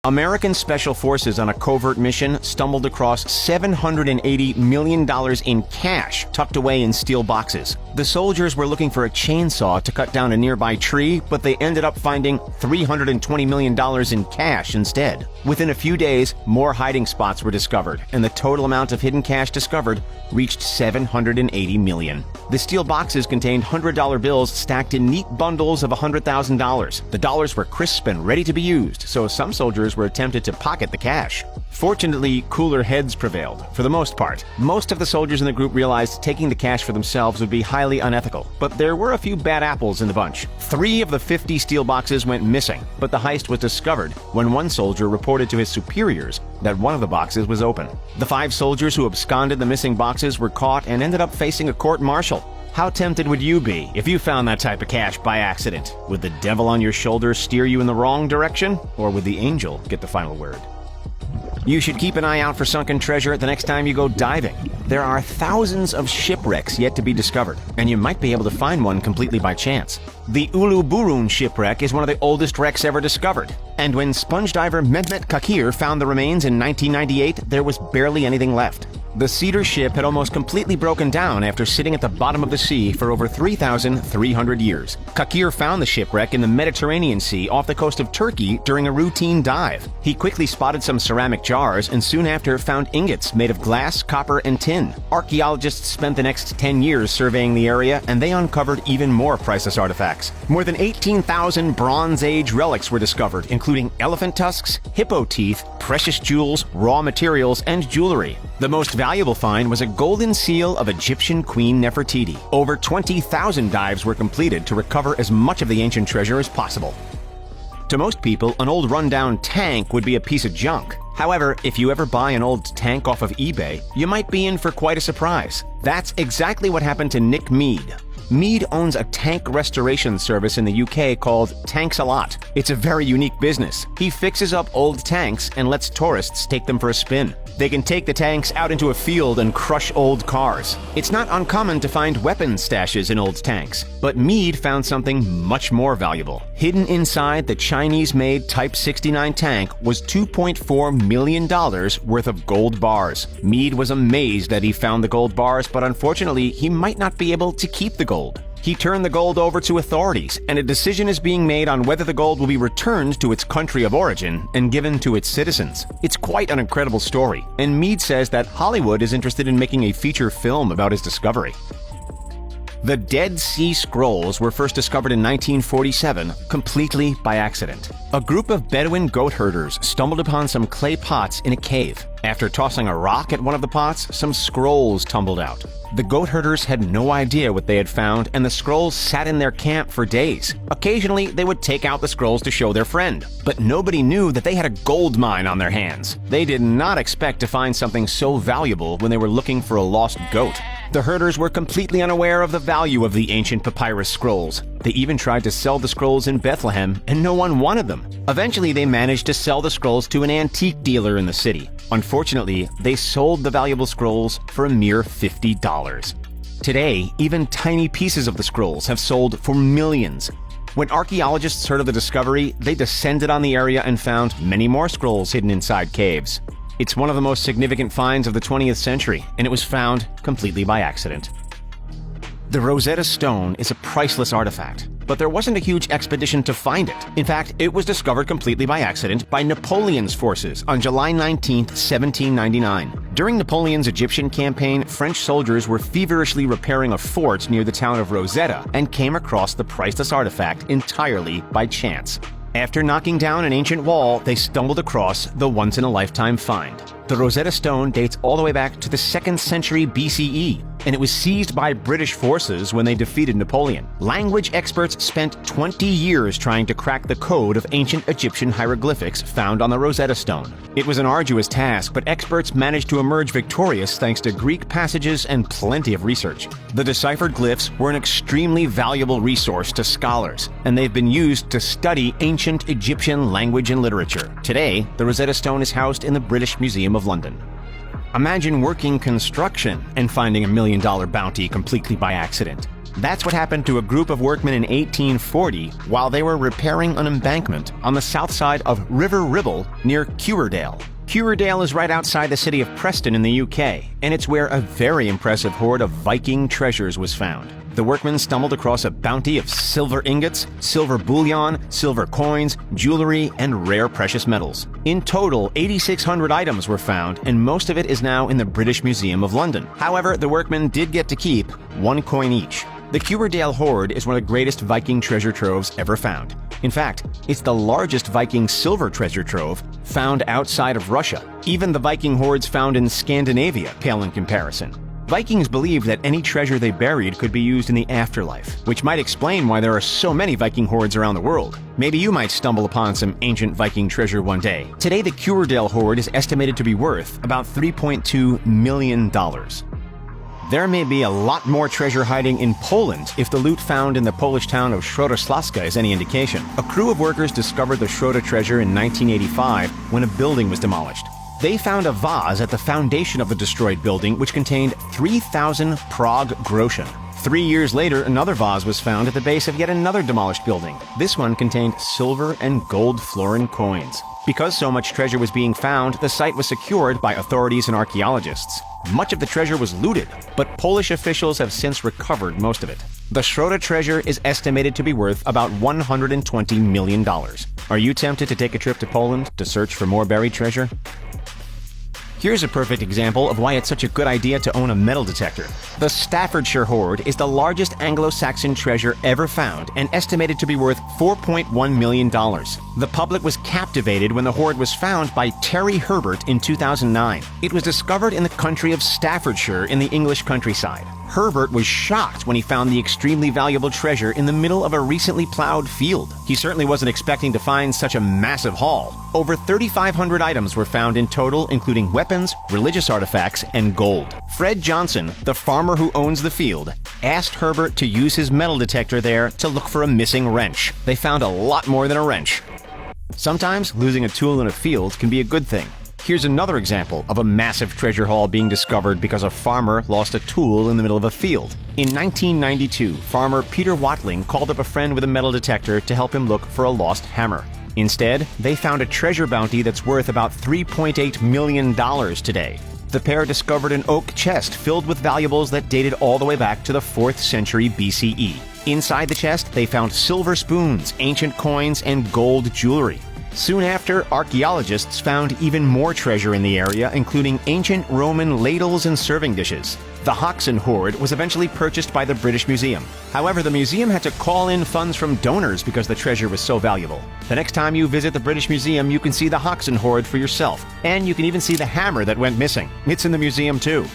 American Special Forces on a covert mission stumbled across $780 million in cash tucked away in steel boxes. The soldiers were looking for a chainsaw to cut down a nearby tree, but they ended up finding $320 million in cash instead. Within a few days, more hiding spots were discovered, and the total amount of hidden cash discovered reached $780 million. The steel boxes contained $100 bills stacked in neat bundles of $100,000. The dollars were crisp and ready to be used, so some soldiers were tempted to pocket the cash. Fortunately, cooler heads prevailed, for the most part. Most of the soldiers in the group realized taking the cash for themselves would be highly unethical, but there were a few bad apples in the bunch. 3 of the 50 steel boxes went missing, but the heist was discovered when one soldier reported to his superiors that one of the boxes was open. The 5 soldiers who absconded the missing boxes were caught and ended up facing a court-martial. How tempted would you be if you found that type of cash by accident? Would the devil on your shoulder steer you in the wrong direction, or would the angel get the final word? You should keep an eye out for sunken treasure the next time you go diving. There are thousands of shipwrecks yet to be discovered, and you might be able to find one completely by chance. The Uluburun shipwreck is one of the oldest wrecks ever discovered, and when sponge diver Mehmet Kakir found the remains in 1998, there was barely anything left. The cedar ship had almost completely broken down after sitting at the bottom of the sea for over 3,300 years. Kakir found the shipwreck in the Mediterranean Sea off the coast of Turkey during a routine dive. He quickly spotted some ceramic jars and soon after found ingots made of glass, copper, and tin. Archaeologists spent the next 10 years surveying the area, and they uncovered even more priceless artifacts. More than 18,000 Bronze Age relics were discovered, including elephant tusks, hippo teeth, precious jewels, raw materials, and jewelry. The most valuable find was a golden seal of Egyptian Queen Nefertiti. Over 20,000 dives were completed to recover as much of the ancient treasure as possible. To most people, an old rundown tank would be a piece of junk. However, if you ever buy an old tank off of eBay, you might be in for quite a surprise. That's exactly what happened to Nick Mead. Mead owns a tank restoration service in the UK called Tanks A Lot. It's a very unique business. He fixes up old tanks and lets tourists take them for a spin. They can take the tanks out into a field and crush old cars. It's not uncommon to find weapons stashes in old tanks, but Mead found something much more valuable. Hidden inside the Chinese-made Type 69 tank was $2.4 million worth of gold bars. Mead was amazed that he found the gold bars, but unfortunately, he might not be able to keep the gold. He turned the gold over to authorities, and a decision is being made on whether the gold will be returned to its country of origin and given to its citizens. It's quite an incredible story, and Mead says that Hollywood is interested in making a feature film about his discovery. The Dead Sea Scrolls were first discovered in 1947, completely by accident. A group of Bedouin goat herders stumbled upon some clay pots in a cave. After tossing a rock at one of the pots, some scrolls tumbled out. The goat herders had no idea what they had found, and the scrolls sat in their camp for days. Occasionally, they would take out the scrolls to show their friend, but nobody knew that they had a gold mine on their hands. They did not expect to find something so valuable when they were looking for a lost goat. The herders were completely unaware of the value of the ancient papyrus scrolls. They even tried to sell the scrolls in Bethlehem, and no one wanted them. Eventually, they managed to sell the scrolls to an antique dealer in the city. Unfortunately, they sold the valuable scrolls for a mere $50. Today, even tiny pieces of the scrolls have sold for millions. When archaeologists heard of the discovery, they descended on the area and found many more scrolls hidden inside caves. It's one of the most significant finds of the 20th century, and it was found completely by accident. The Rosetta Stone is a priceless artifact, but there wasn't a huge expedition to find it. In fact, it was discovered completely by accident by Napoleon's forces on July 19, 1799. During Napoleon's Egyptian campaign, French soldiers were feverishly repairing a fort near the town of Rosetta and came across the priceless artifact entirely by chance. After knocking down an ancient wall, they stumbled across the once-in-a-lifetime find. The Rosetta Stone dates all the way back to the 2nd century BCE, and it was seized by British forces when they defeated Napoleon. Language experts spent 20 years trying to crack the code of ancient Egyptian hieroglyphics found on the Rosetta Stone. It was an arduous task, but experts managed to emerge victorious thanks to Greek passages and plenty of research. The deciphered glyphs were an extremely valuable resource to scholars, and they've been used to study ancient Egyptian language and literature. Today, the Rosetta Stone is housed in the British Museum of London. Imagine working construction and finding $1 million bounty completely by accident. That's what happened to a group of workmen in 1840 while they were repairing an embankment on the south side of River Ribble near Querdale. Querdale is right outside the city of Preston in the UK, and it's where a very impressive hoard of Viking treasures was found. The workmen stumbled across a bounty of silver ingots, silver bullion, silver coins, jewelry, and rare precious metals. In total, 8,600 items were found, and most of it is now in the British Museum of London. However, the workmen did get to keep 1 coin each. The Querdale hoard is one of the greatest Viking treasure troves ever found. In fact, it's the largest Viking silver treasure trove found outside of Russia. Even the Viking hoards found in Scandinavia pale in comparison. Vikings believed that any treasure they buried could be used in the afterlife, which might explain why there are so many Viking hoards around the world. Maybe you might stumble upon some ancient Viking treasure one day. Today, the Querdale hoard is estimated to be worth about $3.2 million. There may be a lot more treasure hiding in Poland if the loot found in the Polish town of Środoslaska is any indication. A crew of workers discovered the Środa treasure in 1985 when a building was demolished. They found a vase at the foundation of the destroyed building which contained 3,000 Prague groschen. 3 years later, another vase was found at the base of yet another demolished building. This one contained silver and gold florin coins. Because so much treasure was being found, the site was secured by authorities and archaeologists. Much of the treasure was looted, but Polish officials have since recovered most of it. The Środa treasure is estimated to be worth about $120 million. Are you tempted to take a trip to Poland to search for more buried treasure? Here's a perfect example of why it's such a good idea to own a metal detector. The Staffordshire hoard is the largest Anglo-Saxon treasure ever found and estimated to be worth $4.1 million. The public was captivated when the hoard was found by Terry Herbert in 2009. It was discovered in the country of Staffordshire in the English countryside. Herbert was shocked when he found the extremely valuable treasure in the middle of a recently plowed field. He certainly wasn't expecting to find such a massive haul. Over 3,500 items were found in total, including weapons, religious artifacts, and gold. Fred Johnson, the farmer who owns the field, asked Herbert to use his metal detector there to look for a missing wrench. They found a lot more than a wrench. Sometimes losing a tool in a field can be a good thing. Here's another example of a massive treasure haul being discovered because a farmer lost a tool in the middle of a field. In 1992, farmer Peter Watling called up a friend with a metal detector to help him look for a lost hammer. Instead, they found a treasure bounty that's worth about $3.8 million today. The pair discovered an oak chest filled with valuables that dated all the way back to the 4th century BCE. Inside the chest, they found silver spoons, ancient coins, and gold jewelry. Soon after, archaeologists found even more treasure in the area, including ancient Roman ladles and serving dishes. The Hoxton hoard was eventually purchased by the British Museum. However, the museum had to call in funds from donors because the treasure was so valuable. The next time you visit the British Museum, you can see the Hoxton hoard for yourself. And you can even see the hammer that went missing. It's in the museum too.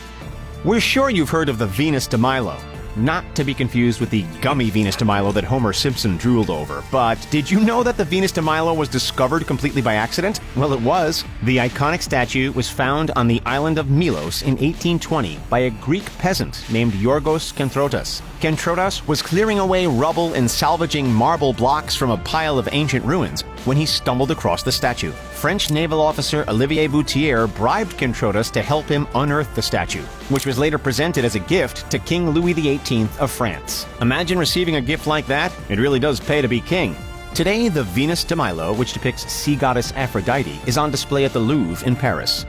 We're sure you've heard of the Venus de Milo. Not to be confused with the gummy Venus de Milo that Homer Simpson drooled over. But did you know that the Venus de Milo was discovered completely by accident? Well, it was. The iconic statue was found on the island of Milos in 1820 by a Greek peasant named Yorgos Kentrotas. Kentrotas was clearing away rubble and salvaging marble blocks from a pile of ancient ruins when he stumbled across the statue. French naval officer Olivier Boutier bribed Kentrotas to help him unearth the statue, which was later presented as a gift to King Louis XVIII of France. Imagine receiving a gift like that. It really does pay to be king. Today, the Venus de Milo, which depicts sea goddess Aphrodite, is on display at the Louvre in Paris.